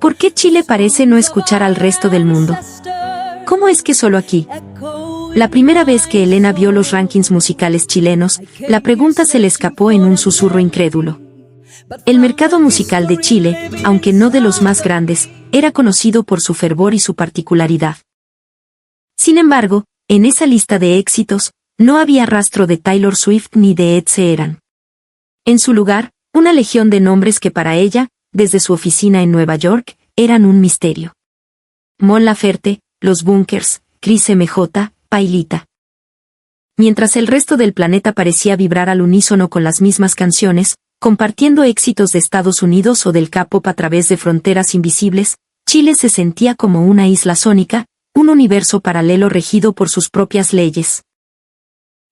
¿Por qué Chile parece no escuchar al resto del mundo? ¿Cómo es que solo aquí? La primera vez que Elena vio los rankings musicales chilenos, la pregunta se le escapó en un susurro incrédulo. El mercado musical de Chile, aunque no de los más grandes, era conocido por su fervor y su particularidad. Sin embargo, en esa lista de éxitos, no había rastro de Taylor Swift ni de Ed Sheeran. En su lugar, una legión de nombres que para ella, desde su oficina en Nueva York, eran un misterio. Mon Laferte, Los Bunkers, Cris MJ, Pailita. Mientras el resto del planeta parecía vibrar al unísono con las mismas canciones, compartiendo éxitos de Estados Unidos o del K-pop a través de fronteras invisibles, Chile se sentía como una isla sónica, un universo paralelo regido por sus propias leyes.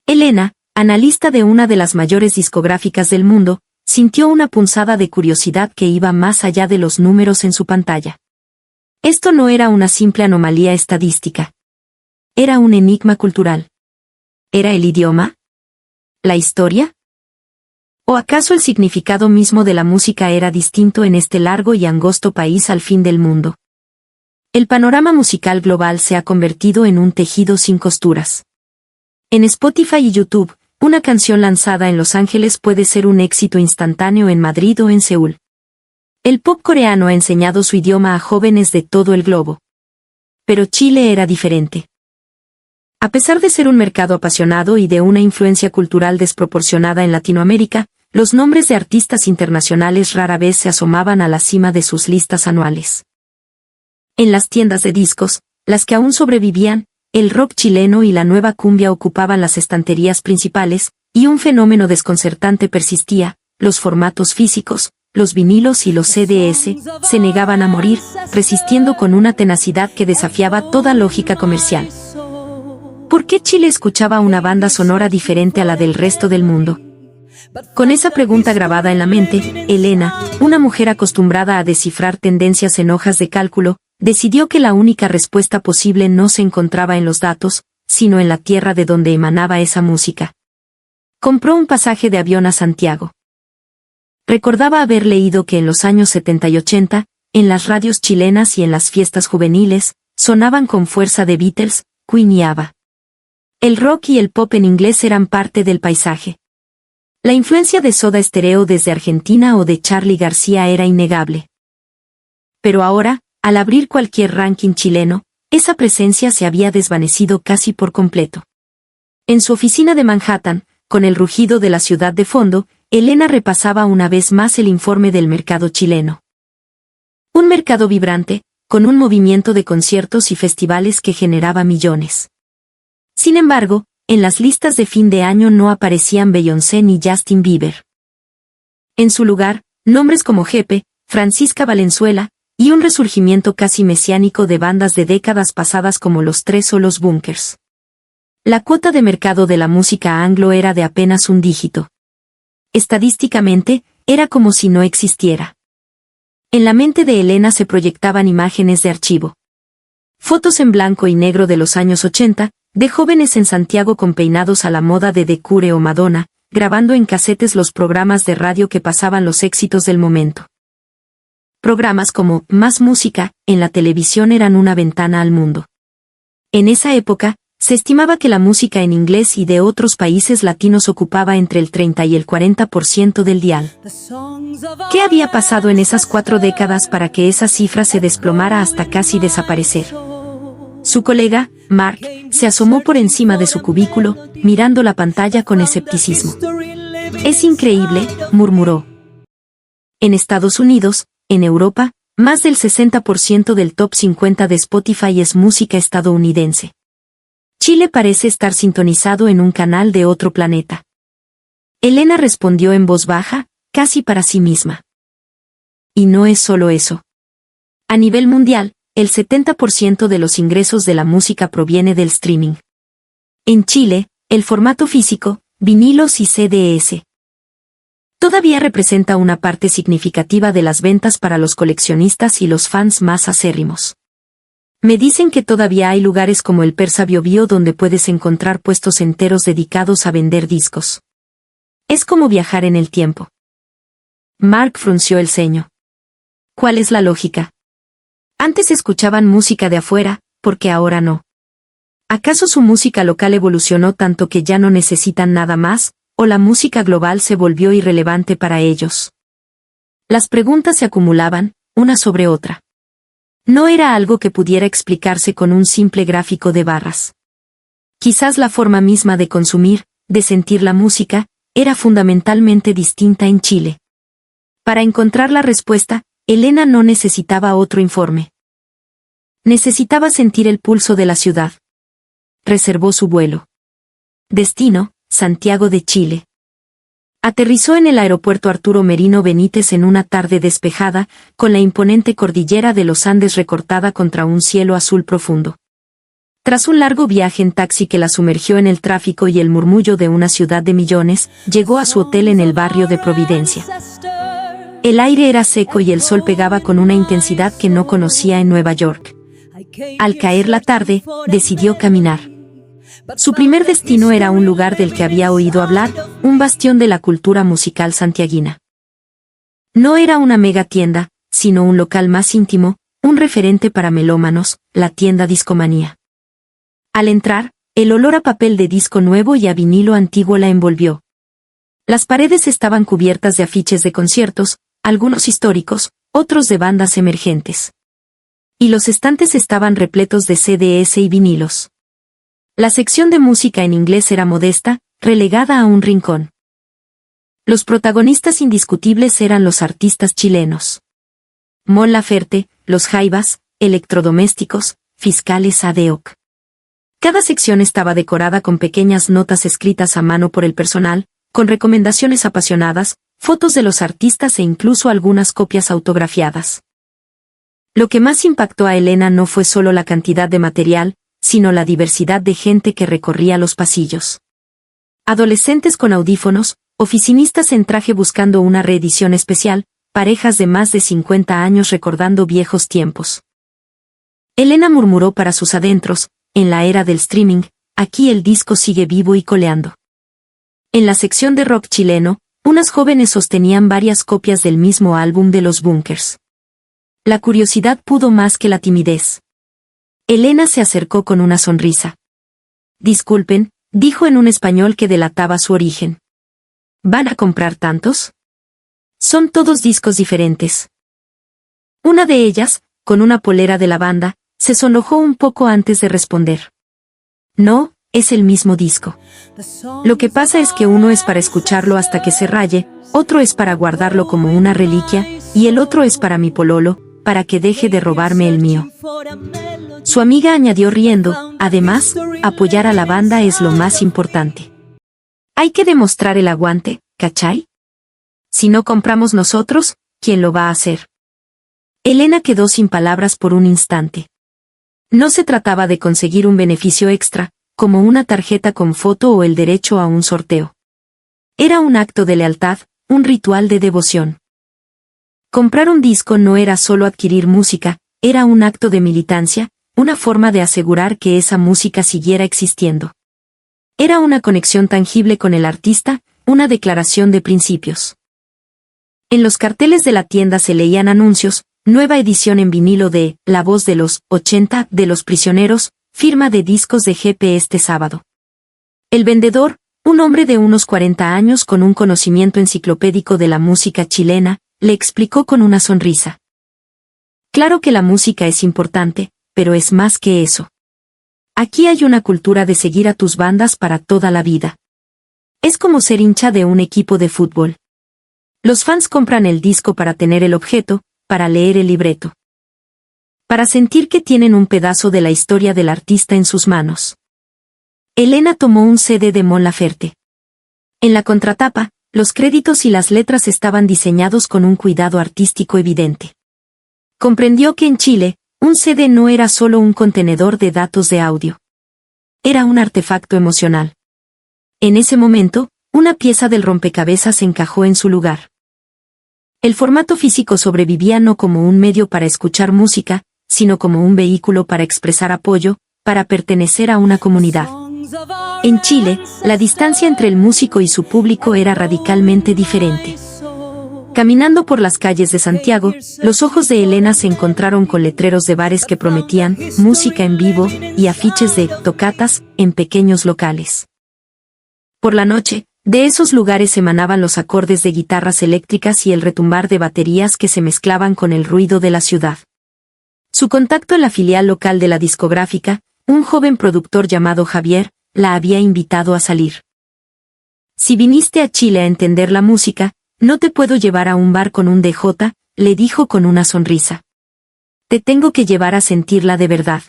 Elena, analista de una de las mayores discográficas del mundo, sintió una punzada de curiosidad que iba más allá de los números en su pantalla. Esto no era una simple anomalía estadística. Era un enigma cultural. ¿Era el idioma? ¿La historia? ¿O acaso el significado mismo de la música era distinto en este largo y angosto país al fin del mundo? El panorama musical global se ha convertido en un tejido sin costuras. En Spotify y YouTube, una canción lanzada en Los Ángeles puede ser un éxito instantáneo en Madrid o en Seúl. El pop coreano ha enseñado su idioma a jóvenes de todo el globo. Pero Chile era diferente. A pesar de ser un mercado apasionado y de una influencia cultural desproporcionada en Latinoamérica, los nombres de artistas internacionales rara vez se asomaban a la cima de sus listas anuales. En las tiendas de discos, las que aún sobrevivían, el rock chileno y la nueva cumbia ocupaban las estanterías principales, y un fenómeno desconcertante persistía: los formatos físicos, los vinilos y los CDs, se negaban a morir, resistiendo con una tenacidad que desafiaba toda lógica comercial. ¿Por qué Chile escuchaba una banda sonora diferente a la del resto del mundo? Con esa pregunta grabada en la mente, Elena, una mujer acostumbrada a descifrar tendencias en hojas de cálculo, decidió que la única respuesta posible no se encontraba en los datos, sino en la tierra de donde emanaba esa música. Compró un pasaje de avión a Santiago. Recordaba haber leído que en los años 70 y 80, en las radios chilenas y en las fiestas juveniles, sonaban con fuerza The Beatles, Queen y ABBA. El rock y el pop en inglés eran parte del paisaje. La influencia de Soda Stereo desde Argentina o de Charly García era innegable. Pero ahora, al abrir cualquier ranking chileno, esa presencia se había desvanecido casi por completo. En su oficina de Manhattan, con el rugido de la ciudad de fondo, Elena repasaba una vez más el informe del mercado chileno. Un mercado vibrante, con un movimiento de conciertos y festivales que generaba millones. Sin embargo, en las listas de fin de año no aparecían Beyoncé ni Justin Bieber. En su lugar, nombres como Jepe, Francisca Valenzuela, y un resurgimiento casi mesiánico de bandas de décadas pasadas como Los Tres o Los Bunkers. La cuota de mercado de la música anglo era de apenas un dígito. Estadísticamente, era como si no existiera. En la mente de Elena se proyectaban imágenes de archivo. Fotos en blanco y negro de los años 80, de jóvenes en Santiago con peinados a la moda de The Cure o Madonna, grabando en casetes los programas de radio que pasaban los éxitos del momento. Programas como Más Música, en la televisión eran una ventana al mundo. En esa época, se estimaba que la música en inglés y de otros países latinos ocupaba entre el 30 y el 40% del dial. ¿Qué había pasado en esas 4 décadas para que esa cifra se desplomara hasta casi desaparecer? Su colega, Mark, se asomó por encima de su cubículo, mirando la pantalla con escepticismo. «Es increíble», murmuró. En Estados Unidos, en Europa, más del 60% del top 50 de Spotify es música estadounidense. Chile parece estar sintonizado en un canal de otro planeta. Elena respondió en voz baja, casi para sí misma. Y no es solo eso. A nivel mundial, el 70% de los ingresos de la música proviene del streaming. En Chile, el formato físico, vinilos y CDs, todavía representa una parte significativa de las ventas para los coleccionistas y los fans más acérrimos. Me dicen que todavía hay lugares como el Persa Biobío donde puedes encontrar puestos enteros dedicados a vender discos. Es como viajar en el tiempo. Mark frunció el ceño. ¿Cuál es la lógica? Antes escuchaban música de afuera, porque ahora no. ¿Acaso su música local evolucionó tanto que ya no necesitan nada más, o la música global se volvió irrelevante para ellos? Las preguntas se acumulaban, una sobre otra. No era algo que pudiera explicarse con un simple gráfico de barras. Quizás la forma misma de consumir, de sentir la música, era fundamentalmente distinta en Chile. Para encontrar la respuesta, Elena no necesitaba otro informe. Necesitaba sentir el pulso de la ciudad. Reservó su vuelo. Destino, Santiago de Chile. Aterrizó en el aeropuerto Arturo Merino Benítez en una tarde despejada, con la imponente cordillera de los Andes recortada contra un cielo azul profundo. Tras un largo viaje en taxi que la sumergió en el tráfico y el murmullo de una ciudad de millones, llegó a su hotel en el barrio de Providencia. El aire era seco y el sol pegaba con una intensidad que no conocía en Nueva York. Al caer la tarde, decidió caminar. Su primer destino era un lugar del que había oído hablar, un bastión de la cultura musical santiaguina. No era una mega tienda, sino un local más íntimo, un referente para melómanos, la tienda Discomanía. Al entrar, el olor a papel de disco nuevo y a vinilo antiguo la envolvió. Las paredes estaban cubiertas de afiches de conciertos, algunos históricos, otros de bandas emergentes. Y los estantes estaban repletos de CDs y vinilos. La sección de música en inglés era modesta, relegada a un rincón. Los protagonistas indiscutibles eran los artistas chilenos. Mon Laferte, Los Jaivas, Electrodomésticos, Fiscales ADOC. Cada sección estaba decorada con pequeñas notas escritas a mano por el personal, con recomendaciones apasionadas, fotos de los artistas e incluso algunas copias autografiadas. Lo que más impactó a Elena no fue solo la cantidad de material, sino la diversidad de gente que recorría los pasillos. Adolescentes con audífonos, oficinistas en traje buscando una reedición especial, parejas de más de 50 años recordando viejos tiempos. Elena murmuró para sus adentros, en la era del streaming, aquí el disco sigue vivo y coleando. En la sección de rock chileno, unas jóvenes sostenían varias copias del mismo álbum de Los Bunkers. La curiosidad pudo más que la timidez. Elena se acercó con una sonrisa. Disculpen, dijo en un español que delataba su origen. ¿Van a comprar tantos? Son todos discos diferentes. Una de ellas, con una polera de la banda, se sonrojó un poco antes de responder. No, es el mismo disco. Lo que pasa es que uno es para escucharlo hasta que se raye, otro es para guardarlo como una reliquia, y el otro es para mi pololo, para que deje de robarme el mío. Su amiga añadió riendo, además, apoyar a la banda es lo más importante. Hay que demostrar el aguante, ¿cachai? Si no compramos nosotros, ¿quién lo va a hacer? Elena quedó sin palabras por un instante. No se trataba de conseguir un beneficio extra, como una tarjeta con foto o el derecho a un sorteo. Era un acto de lealtad, un ritual de devoción. Comprar un disco no era solo adquirir música, era un acto de militancia, una forma de asegurar que esa música siguiera existiendo. Era una conexión tangible con el artista, una declaración de principios. En los carteles de la tienda se leían anuncios, nueva edición en vinilo de La Voz de los 80 de Los Prisioneros, firma de discos de GP este sábado. El vendedor, un hombre de unos 40 años con un conocimiento enciclopédico de la música chilena, le explicó con una sonrisa. Claro que la música es importante, pero es más que eso. Aquí hay una cultura de seguir a tus bandas para toda la vida. Es como ser hincha de un equipo de fútbol. Los fans compran el disco para tener el objeto, para leer el libreto. Para sentir que tienen un pedazo de la historia del artista en sus manos. Elena tomó un CD de Mon Laferte. En la contratapa, los créditos y las letras estaban diseñados con un cuidado artístico evidente. Comprendió que en Chile, un CD no era solo un contenedor de datos de audio. Era un artefacto emocional. En ese momento, una pieza del rompecabezas encajó en su lugar. El formato físico sobrevivía no como un medio para escuchar música, sino como un vehículo para expresar apoyo, para pertenecer a una comunidad. En Chile, la distancia entre el músico y su público era radicalmente diferente. Caminando por las calles de Santiago, los ojos de Elena se encontraron con letreros de bares que prometían música en vivo y afiches de tocatas en pequeños locales. Por la noche, de esos lugares emanaban los acordes de guitarras eléctricas y el retumbar de baterías que se mezclaban con el ruido de la ciudad. Su contacto en la filial local de la discográfica, un joven productor llamado Javier, la había invitado a salir. Si viniste a Chile a entender la música, no te puedo llevar a un bar con un DJ, le dijo con una sonrisa. Te tengo que llevar a sentirla de verdad.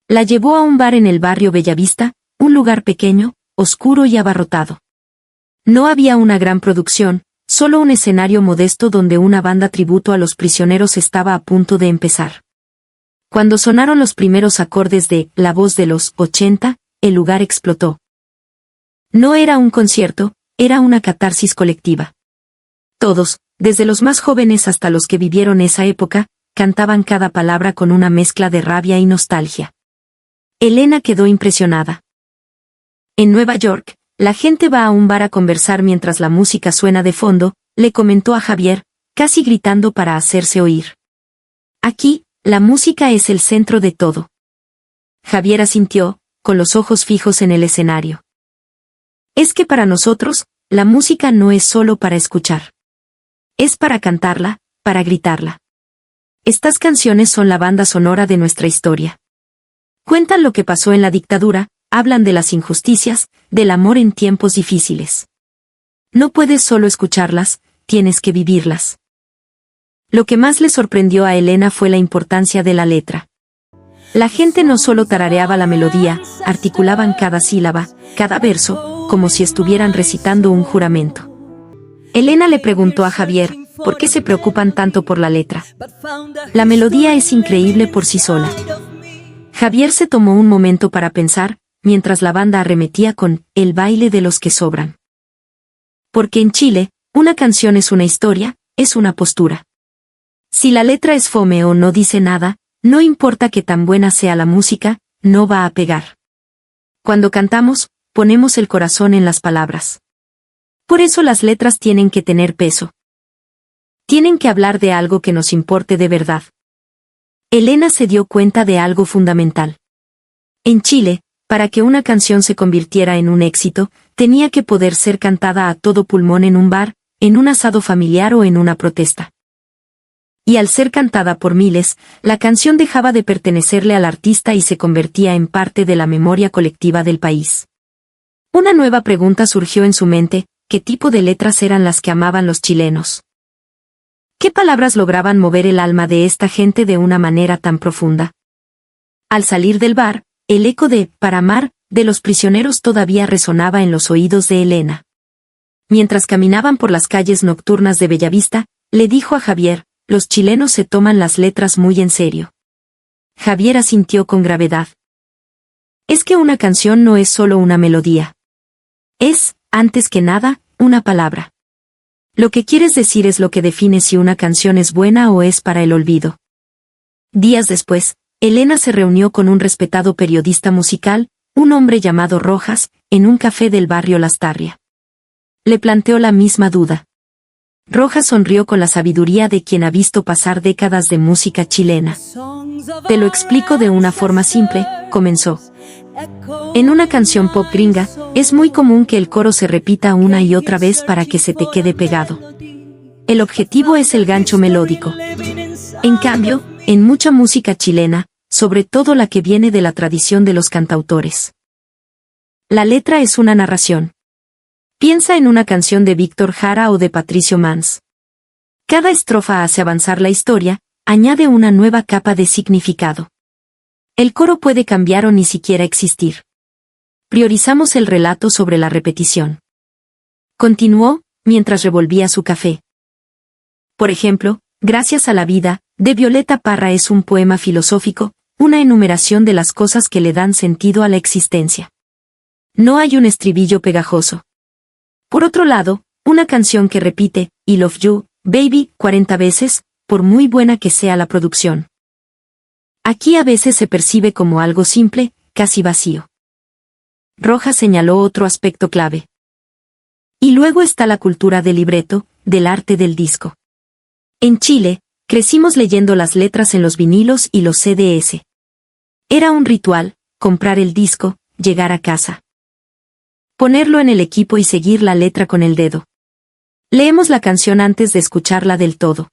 La llevó a un bar en el barrio Bellavista, un lugar pequeño, oscuro y abarrotado. No había una gran producción, solo un escenario modesto donde una banda tributo a los prisioneros estaba a punto de empezar. Cuando sonaron los primeros acordes de La Voz de los 80, el lugar explotó. No era un concierto, era una catarsis colectiva. Todos, desde los más jóvenes hasta los que vivieron esa época, cantaban cada palabra con una mezcla de rabia y nostalgia. Elena quedó impresionada. En Nueva York, la gente va a un bar a conversar mientras la música suena de fondo, le comentó a Javier, casi gritando para hacerse oír. Aquí, la música es el centro de todo. Javier asintió, con los ojos fijos en el escenario. Es que para nosotros, la música no es solo para escuchar. Es para cantarla, para gritarla. Estas canciones son la banda sonora de nuestra historia. Cuentan lo que pasó en la dictadura, hablan de las injusticias, del amor en tiempos difíciles. No puedes solo escucharlas, tienes que vivirlas. Lo que más le sorprendió a Elena fue la importancia de la letra. La gente no solo tarareaba la melodía, articulaban cada sílaba, cada verso, como si estuvieran recitando un juramento. Elena le preguntó a Javier, ¿por qué se preocupan tanto por la letra? La melodía es increíble por sí sola. Javier se tomó un momento para pensar, mientras la banda arremetía con El baile de los que sobran. Porque en Chile, una canción es una historia, es una postura. Si la letra es fome o no dice nada, no importa que tan buena sea la música, no va a pegar. Cuando cantamos, ponemos el corazón en las palabras. Por eso las letras tienen que tener peso. Tienen que hablar de algo que nos importe de verdad. Elena se dio cuenta de algo fundamental. En Chile, para que una canción se convirtiera en un éxito, tenía que poder ser cantada a todo pulmón en un bar, en un asado familiar o en una protesta. Y al ser cantada por miles, la canción dejaba de pertenecerle al artista y se convertía en parte de la memoria colectiva del país. Una nueva pregunta surgió en su mente: ¿qué tipo de letras eran las que amaban los chilenos? ¿Qué palabras lograban mover el alma de esta gente de una manera tan profunda? Al salir del bar, el eco de Para amar de los prisioneros todavía resonaba en los oídos de Elena. Mientras caminaban por las calles nocturnas de Bellavista, le dijo a Javier: los chilenos se toman las letras muy en serio. Javier asintió con gravedad. Es que una canción no es solo una melodía. Es, antes que nada, una palabra. Lo que quieres decir es lo que define si una canción es buena o es para el olvido. Días después, Elena se reunió con un respetado periodista musical, un hombre llamado Rojas, en un café del barrio Lastarria. Le planteó la misma duda. Rojas sonrió con la sabiduría de quien ha visto pasar décadas de música chilena. Te lo explico de una forma simple, comenzó. En una canción pop gringa, es muy común que el coro se repita una y otra vez para que se te quede pegado. El objetivo es el gancho melódico. En cambio, en mucha música chilena, sobre todo la que viene de la tradición de los cantautores, la letra es una narración. Piensa en una canción de Víctor Jara o de Patricio Mans. Cada estrofa hace avanzar la historia, añade una nueva capa de significado. El coro puede cambiar o ni siquiera existir. Priorizamos el relato sobre la repetición. Continuó, mientras revolvía su café. Por ejemplo, Gracias a la vida, de Violeta Parra es un poema filosófico, una enumeración de las cosas que le dan sentido a la existencia. No hay un estribillo pegajoso. Por otro lado, una canción que repite, I love you, baby, 40 veces, por muy buena que sea la producción. Aquí a veces se percibe como algo simple, casi vacío. Rojas señaló otro aspecto clave. Y luego está la cultura del libreto, del arte del disco. En Chile, crecimos leyendo las letras en los vinilos y los CDs. Era un ritual, comprar el disco, llegar a casa, ponerlo en el equipo y seguir la letra con el dedo. Leemos la canción antes de escucharla del todo.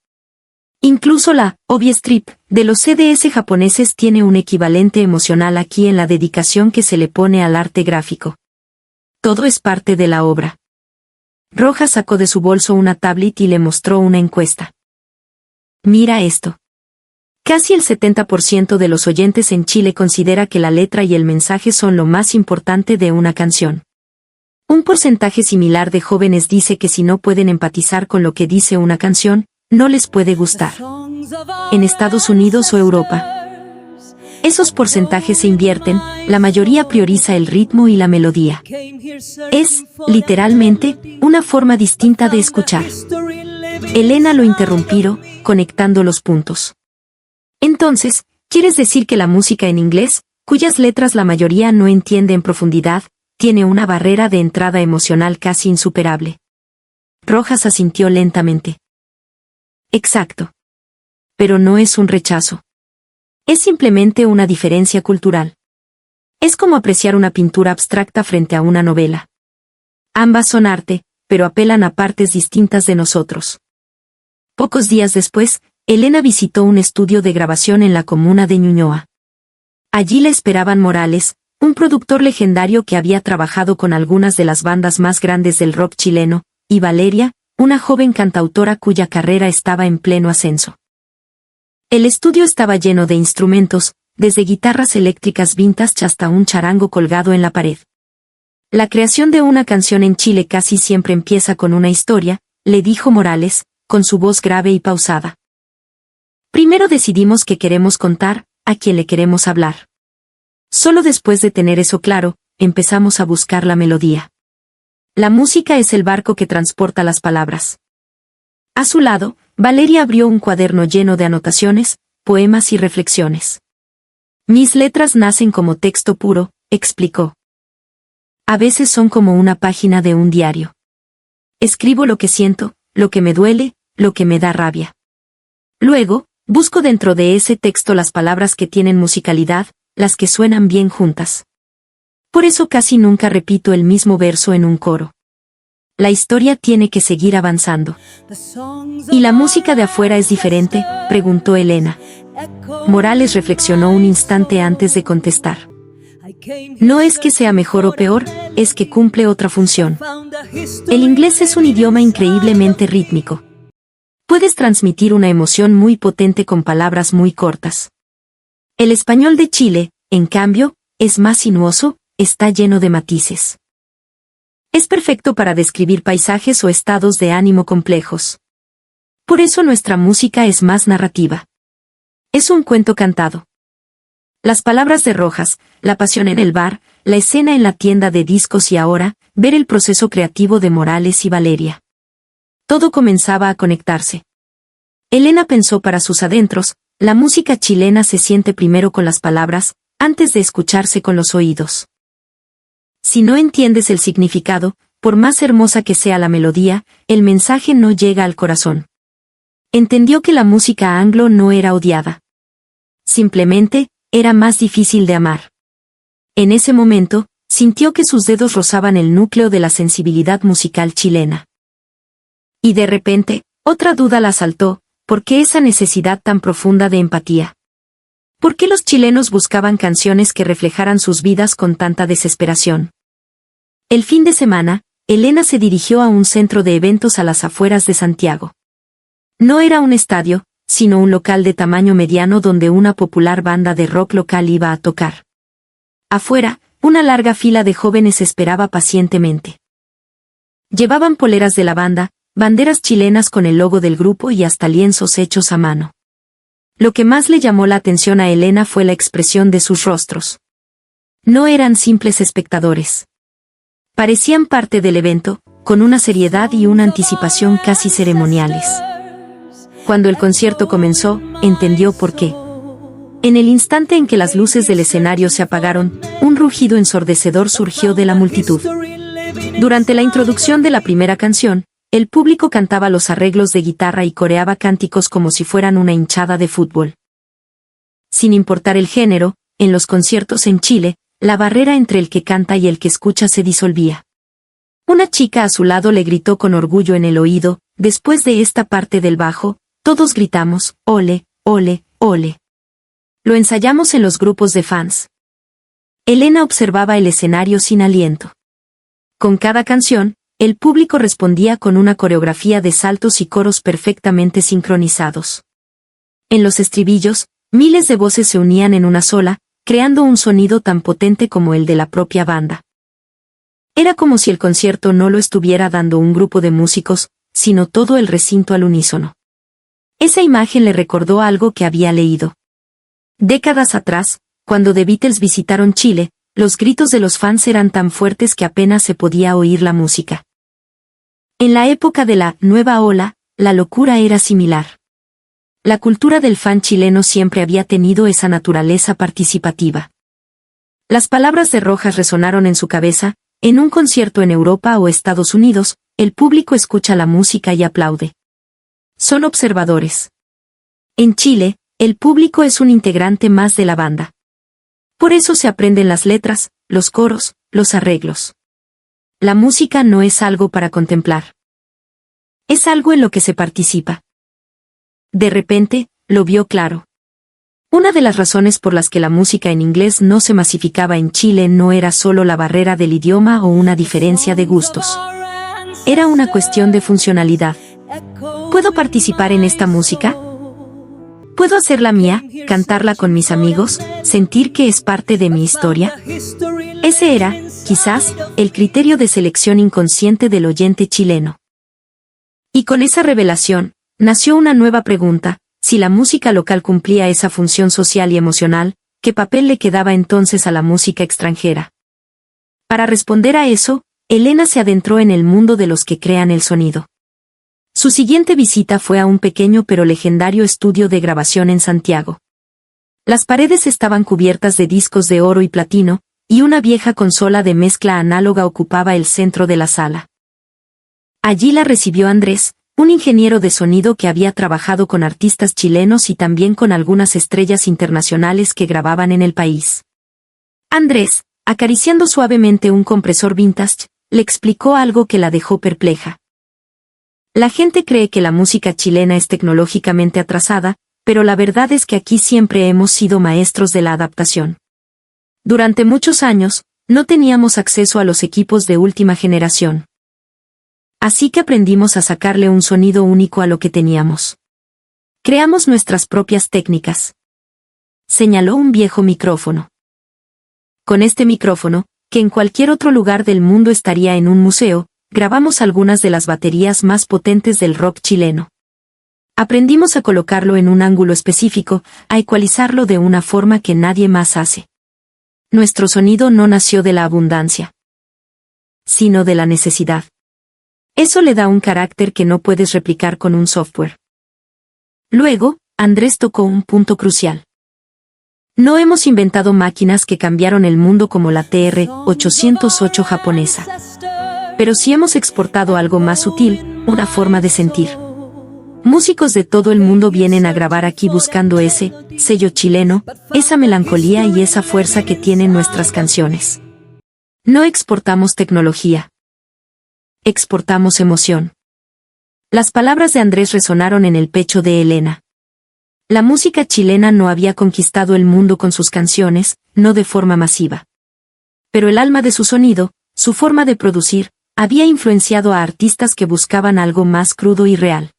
Incluso la obvia strip de los CDs japoneses tiene un equivalente emocional aquí en la dedicación que se le pone al arte gráfico. Todo es parte de la obra. Rojas sacó de su bolso una tablet y le mostró una encuesta. Mira esto. Casi el 70% de los oyentes en Chile considera que la letra y el mensaje son lo más importante de una canción. Un porcentaje similar de jóvenes dice que si no pueden empatizar con lo que dice una canción, no les puede gustar. En Estados Unidos o Europa, esos porcentajes se invierten, la mayoría prioriza el ritmo y la melodía. Es, literalmente, una forma distinta de escuchar. Elena lo interrumpió, conectando los puntos. Entonces, ¿quieres decir que la música en inglés, cuyas letras la mayoría no entiende en profundidad, tiene una barrera de entrada emocional casi insuperable? Rojas asintió lentamente. Exacto. Pero no es un rechazo. Es simplemente una diferencia cultural. Es como apreciar una pintura abstracta frente a una novela. Ambas son arte, pero apelan a partes distintas de nosotros. Pocos días después, Elena visitó un estudio de grabación en la comuna de Ñuñoa. Allí la esperaban Morales, un productor legendario que había trabajado con algunas de las bandas más grandes del rock chileno, y Valeria, una joven cantautora cuya carrera estaba en pleno ascenso. El estudio estaba lleno de instrumentos, desde guitarras eléctricas vintage hasta un charango colgado en la pared. La creación de una canción en Chile casi siempre empieza con una historia, le dijo Morales, con su voz grave y pausada. Primero decidimos qué queremos contar, a quién le queremos hablar. Solo después de tener eso claro, empezamos a buscar la melodía. La música es el barco que transporta las palabras. A su lado, Valeria abrió un cuaderno lleno de anotaciones, poemas y reflexiones. Mis letras nacen como texto puro, explicó. A veces son como una página de un diario. Escribo lo que siento, lo que me duele, lo que me da rabia. Luego, busco dentro de ese texto las palabras que tienen musicalidad, las que suenan bien juntas. Por eso casi nunca repito el mismo verso en un coro. La historia tiene que seguir avanzando. ¿Y la música de afuera es diferente?, preguntó Elena. Morales reflexionó un instante antes de contestar. No es que sea mejor o peor, es que cumple otra función. El inglés es un idioma increíblemente rítmico. Puedes transmitir una emoción muy potente con palabras muy cortas. El español de Chile, en cambio, es más sinuoso, está lleno de matices. Es perfecto para describir paisajes o estados de ánimo complejos. Por eso nuestra música es más narrativa. Es un cuento cantado. Las palabras de Rojas, la pasión en el bar, la escena en la tienda de discos y ahora, ver el proceso creativo de Morales y Valeria. Todo comenzaba a conectarse. Elena pensó para sus adentros, la música chilena se siente primero con las palabras, antes de escucharse con los oídos. Si no entiendes el significado, por más hermosa que sea la melodía, el mensaje no llega al corazón. Entendió que la música anglo no era odiada. Simplemente, era más difícil de amar. En ese momento, sintió que sus dedos rozaban el núcleo de la sensibilidad musical chilena. Y de repente, otra duda la asaltó, ¿por qué esa necesidad tan profunda de empatía? ¿Por qué los chilenos buscaban canciones que reflejaran sus vidas con tanta desesperación? El fin de semana, Elena se dirigió a un centro de eventos a las afueras de Santiago. No era un estadio, sino un local de tamaño mediano donde una popular banda de rock local iba a tocar. Afuera, una larga fila de jóvenes esperaba pacientemente. Llevaban poleras de la banda, banderas chilenas con el logo del grupo y hasta lienzos hechos a mano. Lo que más le llamó la atención a Elena fue la expresión de sus rostros. No eran simples espectadores. Parecían parte del evento, con una seriedad y una anticipación casi ceremoniales. Cuando el concierto comenzó, entendió por qué. En el instante en que las luces del escenario se apagaron, un rugido ensordecedor surgió de la multitud. Durante la introducción de la primera canción, el público cantaba los arreglos de guitarra y coreaba cánticos como si fueran una hinchada de fútbol. Sin importar el género, en los conciertos en Chile, la barrera entre el que canta y el que escucha se disolvía. Una chica a su lado le gritó con orgullo en el oído: después de esta parte del bajo, todos gritamos, ole, ole, ole. Lo ensayamos en los grupos de fans. Elena observaba el escenario sin aliento. Con cada canción, el público respondía con una coreografía de saltos y coros perfectamente sincronizados. En los estribillos, miles de voces se unían en una sola, creando un sonido tan potente como el de la propia banda. Era como si el concierto no lo estuviera dando un grupo de músicos, sino todo el recinto al unísono. Esa imagen le recordó algo que había leído. Décadas atrás, cuando The Beatles visitaron Chile, los gritos de los fans eran tan fuertes que apenas se podía oír la música. En la época de la nueva ola, la locura era similar. La cultura del fan chileno siempre había tenido esa naturaleza participativa. Las palabras de Rojas resonaron en su cabeza: en un concierto en Europa o Estados Unidos, el público escucha la música y aplaude. Son observadores. En Chile, el público es un integrante más de la banda. Por eso se aprenden las letras, los coros, los arreglos. La música no es algo para contemplar. Es algo en lo que se participa. De repente, lo vio claro. Una de las razones por las que la música en inglés no se masificaba en Chile no era solo la barrera del idioma o una diferencia de gustos. Era una cuestión de funcionalidad. ¿Puedo participar en esta música? ¿Puedo hacerla mía, cantarla con mis amigos, sentir que es parte de mi historia? Ese era, quizás, el criterio de selección inconsciente del oyente chileno. Y con esa revelación, nació una nueva pregunta: si la música local cumplía esa función social y emocional, ¿qué papel le quedaba entonces a la música extranjera? Para responder a eso, Elena se adentró en el mundo de los que crean el sonido. Su siguiente visita fue a un pequeño pero legendario estudio de grabación en Santiago. Las paredes estaban cubiertas de discos de oro y platino, y una vieja consola de mezcla análoga ocupaba el centro de la sala. Allí la recibió Andrés, un ingeniero de sonido que había trabajado con artistas chilenos y también con algunas estrellas internacionales que grababan en el país. Andrés, acariciando suavemente un compresor vintage, le explicó algo que la dejó perpleja. La gente cree que la música chilena es tecnológicamente atrasada, pero la verdad es que aquí siempre hemos sido maestros de la adaptación. Durante muchos años, no teníamos acceso a los equipos de última generación. Así que aprendimos a sacarle un sonido único a lo que teníamos. Creamos nuestras propias técnicas. Señaló un viejo micrófono. Con este micrófono, que en cualquier otro lugar del mundo estaría en un museo, grabamos algunas de las baterías más potentes del rock chileno. Aprendimos a colocarlo en un ángulo específico, a ecualizarlo de una forma que nadie más hace. Nuestro sonido no nació de la abundancia, sino de la necesidad. Eso le da un carácter que no puedes replicar con un software. Luego, Andrés tocó un punto crucial. No hemos inventado máquinas que cambiaron el mundo como la TR-808 japonesa. Pero sí hemos exportado algo más sutil, una forma de sentir. Músicos de todo el mundo vienen a grabar aquí buscando ese sello chileno, esa melancolía y esa fuerza que tienen nuestras canciones. No exportamos tecnología. Exportamos emoción. Las palabras de Andrés resonaron en el pecho de Elena. La música chilena no había conquistado el mundo con sus canciones, no de forma masiva. Pero el alma de su sonido, su forma de producir, había influenciado a artistas que buscaban algo más crudo y real.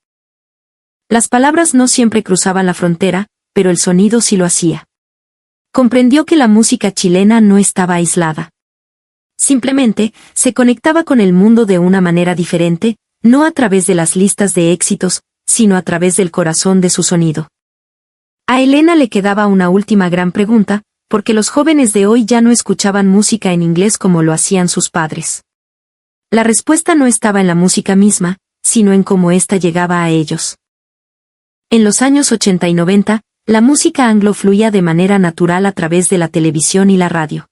Las palabras no siempre cruzaban la frontera, pero el sonido sí lo hacía. Comprendió que la música chilena no estaba aislada. Simplemente, se conectaba con el mundo de una manera diferente, no a través de las listas de éxitos, sino a través del corazón de su sonido. A Elena le quedaba una última gran pregunta, porque los jóvenes de hoy ya no escuchaban música en inglés como lo hacían sus padres. La respuesta no estaba en la música misma, sino en cómo ésta llegaba a ellos. En los años 80 y 90, la música anglo fluía de manera natural a través de la televisión y la radio.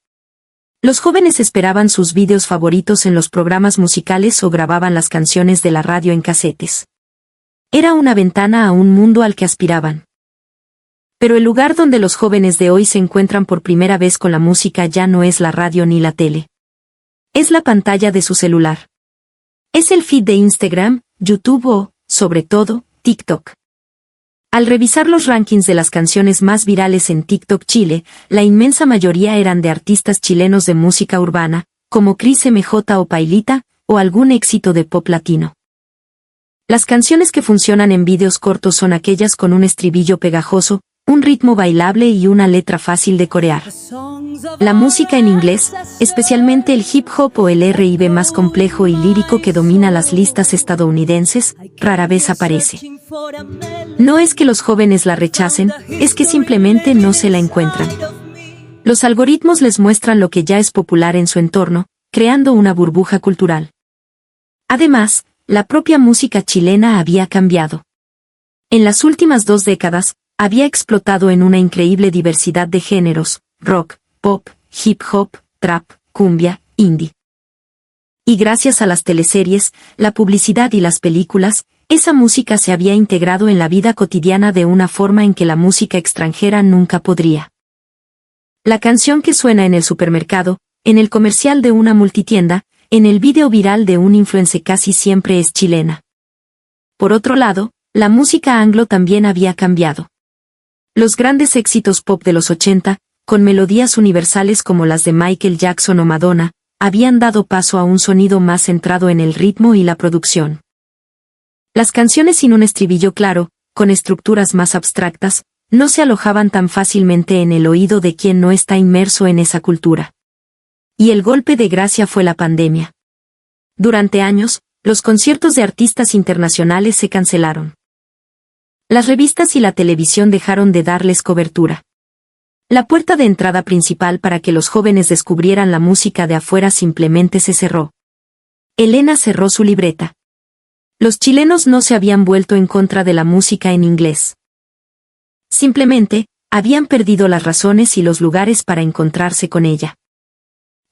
Los jóvenes esperaban sus vídeos favoritos en los programas musicales o grababan las canciones de la radio en casetes. Era una ventana a un mundo al que aspiraban. Pero el lugar donde los jóvenes de hoy se encuentran por primera vez con la música ya no es la radio ni la tele. Es la pantalla de su celular. Es el feed de Instagram, YouTube o, sobre todo, TikTok. Al revisar los rankings de las canciones más virales en TikTok Chile, la inmensa mayoría eran de artistas chilenos de música urbana, como Cris MJ o Pailita, o algún éxito de pop latino. Las canciones que funcionan en vídeos cortos son aquellas con un estribillo pegajoso, un ritmo bailable y una letra fácil de corear. La música en inglés, especialmente el hip hop o el R&B más complejo y lírico que domina las listas estadounidenses, rara vez aparece. No es que los jóvenes la rechacen, es que simplemente no se la encuentran. Los algoritmos les muestran lo que ya es popular en su entorno, creando una burbuja cultural. Además, la propia música chilena había cambiado. En las últimas 2 décadas, había explotado en una increíble diversidad de géneros, rock, pop, hip hop, trap, cumbia, indie. Y gracias a las teleseries, la publicidad y las películas, esa música se había integrado en la vida cotidiana de una forma en que la música extranjera nunca podría. La canción que suena en el supermercado, en el comercial de una multitienda, en el vídeo viral de un influencer casi siempre es chilena. Por otro lado, la música anglo también había cambiado. Los grandes éxitos pop de los 80, con melodías universales como las de Michael Jackson o Madonna, habían dado paso a un sonido más centrado en el ritmo y la producción. Las canciones sin un estribillo claro, con estructuras más abstractas, no se alojaban tan fácilmente en el oído de quien no está inmerso en esa cultura. Y el golpe de gracia fue la pandemia. Durante años, los conciertos de artistas internacionales se cancelaron. Las revistas y la televisión dejaron de darles cobertura. La puerta de entrada principal para que los jóvenes descubrieran la música de afuera simplemente se cerró. Elena cerró su libreta. Los chilenos no se habían vuelto en contra de la música en inglés. Simplemente, habían perdido las razones y los lugares para encontrarse con ella.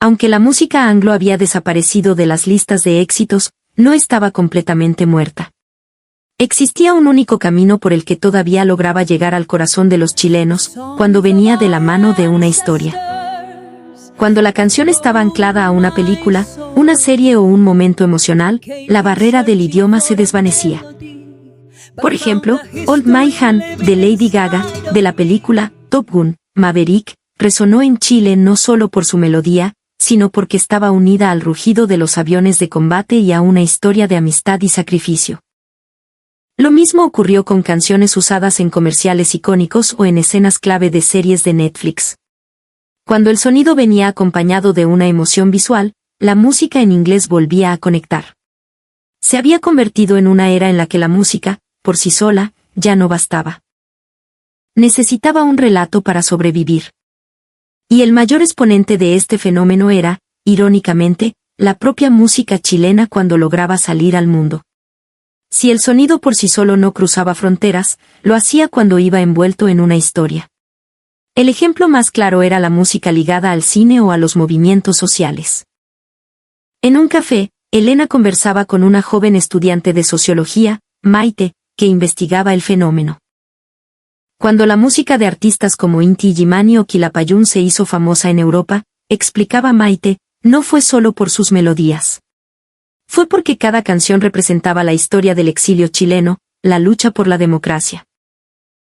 Aunque la música anglo había desaparecido de las listas de éxitos, no estaba completamente muerta. Existía un único camino por el que todavía lograba llegar al corazón de los chilenos, cuando venía de la mano de una historia. Cuando la canción estaba anclada a una película, una serie o un momento emocional, la barrera del idioma se desvanecía. Por ejemplo, Hold My Hand, de Lady Gaga, de la película Top Gun, Maverick, resonó en Chile no solo por su melodía, sino porque estaba unida al rugido de los aviones de combate y a una historia de amistad y sacrificio. Lo mismo ocurrió con canciones usadas en comerciales icónicos o en escenas clave de series de Netflix. Cuando el sonido venía acompañado de una emoción visual, la música en inglés volvía a conectar. Se había convertido en una era en la que la música, por sí sola, ya no bastaba. Necesitaba un relato para sobrevivir. Y el mayor exponente de este fenómeno era, irónicamente, la propia música chilena cuando lograba salir al mundo. Si el sonido por sí solo no cruzaba fronteras, lo hacía cuando iba envuelto en una historia. El ejemplo más claro era la música ligada al cine o a los movimientos sociales. En un café, Elena conversaba con una joven estudiante de sociología, Maite, que investigaba el fenómeno. Cuando la música de artistas como Inti Illimani o Quilapayún se hizo famosa en Europa, explicaba Maite, no fue solo por sus melodías. Fue porque cada canción representaba la historia del exilio chileno, la lucha por la democracia.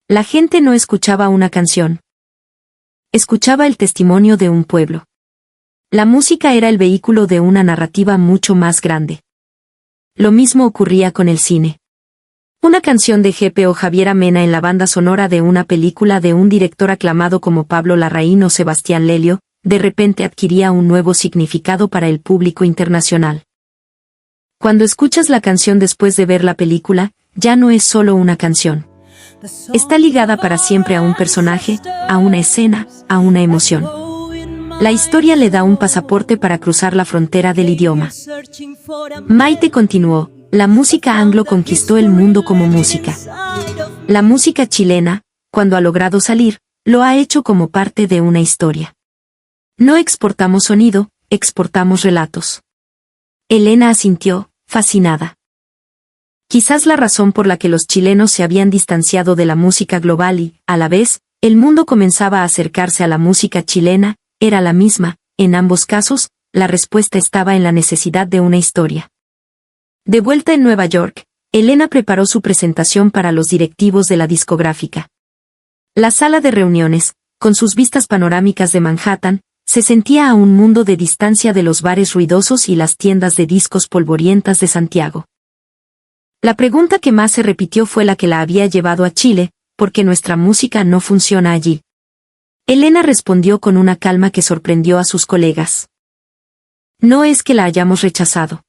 La gente no escuchaba una canción. Escuchaba el testimonio de un pueblo. La música era el vehículo de una narrativa mucho más grande. Lo mismo ocurría con el cine. Una canción de Jepe o Javiera Mena en la banda sonora de una película de un director aclamado como Pablo Larraín o Sebastián Lelio, de repente adquiría un nuevo significado para el público internacional. Cuando escuchas la canción después de ver la película, ya no es solo una canción. Está ligada para siempre a un personaje, a una escena, a una emoción. La historia le da un pasaporte para cruzar la frontera del idioma. Maite continuó, la música anglo conquistó el mundo como música. La música chilena, cuando ha logrado salir, lo ha hecho como parte de una historia. No exportamos sonido, exportamos relatos. Elena asintió, fascinada. Quizás la razón por la que los chilenos se habían distanciado de la música global y, a la vez, el mundo comenzaba a acercarse a la música chilena, era la misma. En ambos casos, la respuesta estaba en la necesidad de una historia. De vuelta en Nueva York, Elena preparó su presentación para los directivos de la discográfica. La sala de reuniones, con sus vistas panorámicas de Manhattan, se sentía a un mundo de distancia de los bares ruidosos y las tiendas de discos polvorientas de Santiago. La pregunta que más se repitió fue la que la había llevado a Chile, ¿por qué nuestra música no funciona allí? Elena respondió con una calma que sorprendió a sus colegas. No es que la hayamos rechazado.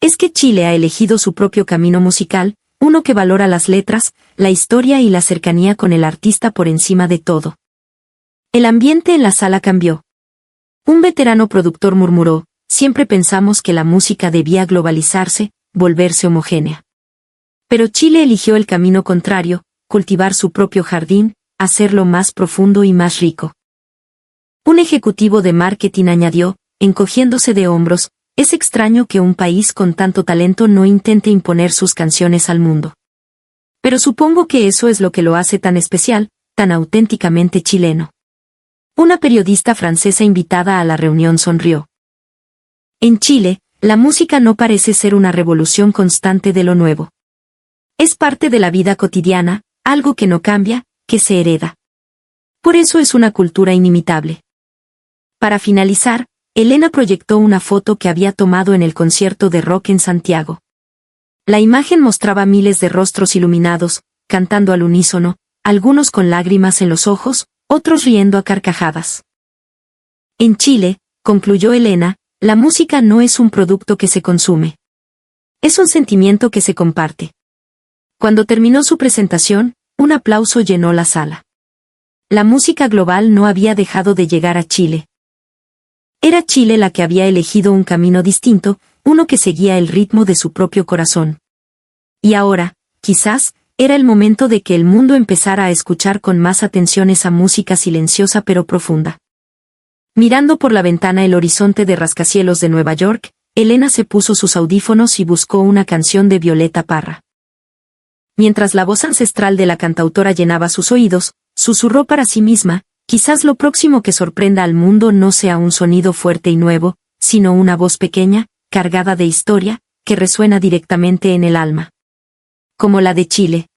Es que Chile ha elegido su propio camino musical, uno que valora las letras, la historia y la cercanía con el artista por encima de todo. El ambiente en la sala cambió. Un veterano productor murmuró, siempre pensamos que la música debía globalizarse, volverse homogénea. Pero Chile eligió el camino contrario, cultivar su propio jardín, hacerlo más profundo y más rico. Un ejecutivo de marketing añadió, encogiéndose de hombros, es extraño que un país con tanto talento no intente imponer sus canciones al mundo. Pero supongo que eso es lo que lo hace tan especial, tan auténticamente chileno. Una periodista francesa invitada a la reunión sonrió. En Chile, la música no parece ser una revolución constante de lo nuevo. Es parte de la vida cotidiana, algo que no cambia, que se hereda. Por eso es una cultura inimitable. Para finalizar, Elena proyectó una foto que había tomado en el concierto de rock en Santiago. La imagen mostraba miles de rostros iluminados, cantando al unísono, algunos con lágrimas en los ojos, otros riendo a carcajadas. En Chile, concluyó Elena, la música no es un producto que se consume. Es un sentimiento que se comparte. Cuando terminó su presentación, un aplauso llenó la sala. La música global no había dejado de llegar a Chile. Era Chile la que había elegido un camino distinto, uno que seguía el ritmo de su propio corazón. Y ahora, quizás, era el momento de que el mundo empezara a escuchar con más atención esa música silenciosa pero profunda. Mirando por la ventana el horizonte de rascacielos de Nueva York, Elena se puso sus audífonos y buscó una canción de Violeta Parra. Mientras la voz ancestral de la cantautora llenaba sus oídos, susurró para sí misma, quizás lo próximo que sorprenda al mundo no sea un sonido fuerte y nuevo, sino una voz pequeña, cargada de historia, que resuena directamente en el alma. Como la de Chile.